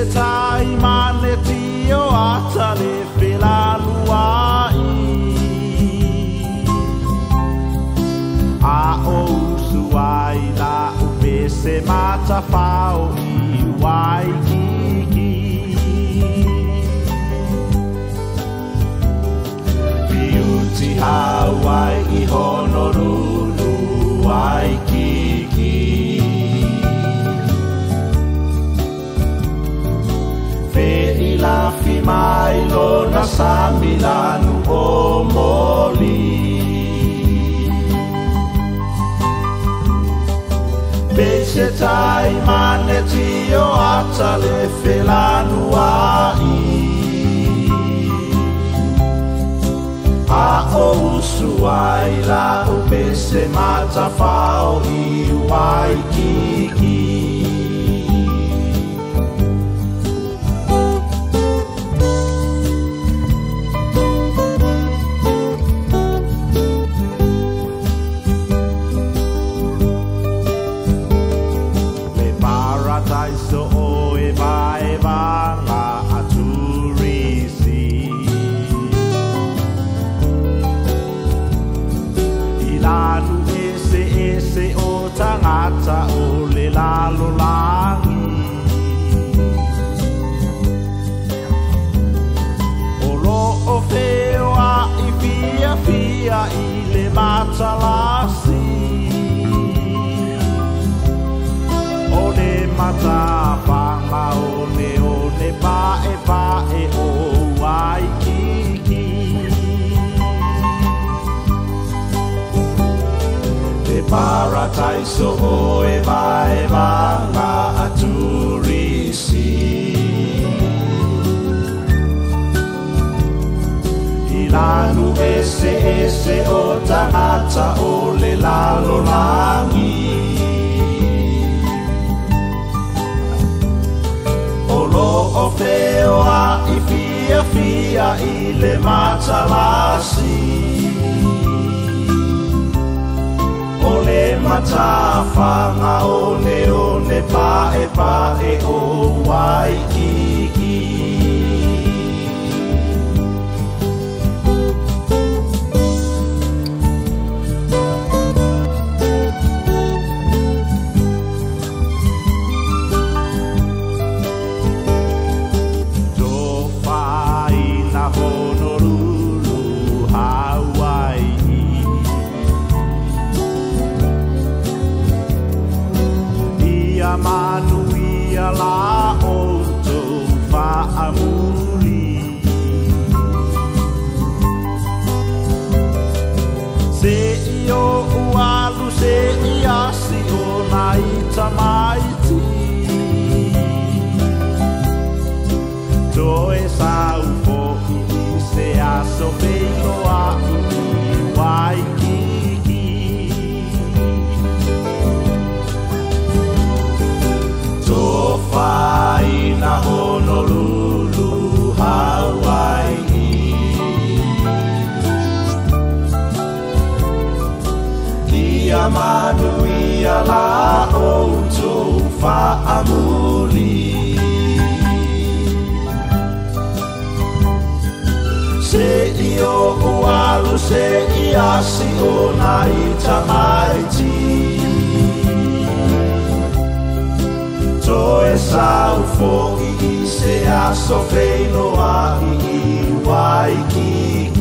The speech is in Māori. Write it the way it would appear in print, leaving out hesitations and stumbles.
tai mane tio ata le whelalua a o usuai la upe se mata whao i Waikiki Piuti Hawaii i Honolulu Waikiki Ve'i lafi mai lona sa Milanu o moli Pese tai mane tio ata le whelanua a o usuai la upe se mata whao i Waikiki So o e va la aturisi Ilanu ese o tangata o le lalo langi O lo o feo a i fia i le matalasi Mata panga one pae o Waikiki Te paradiso o e nga aturisi Ilanu ese o tangata o le lalo langi O feo a i fia i le matalasi O le matawhanga one pae o Waikiki Manuia la auto fa amuri Se io ualu se iasi o naita maiti Toe sa ufo i se aso feilo a i Waikiki Fai na Honolulu, Hawaii Ia manuia la outou fa'amuli Se io ualu se iasi o naita maiti Toe sau fo'i se a sofeino a i Waikiki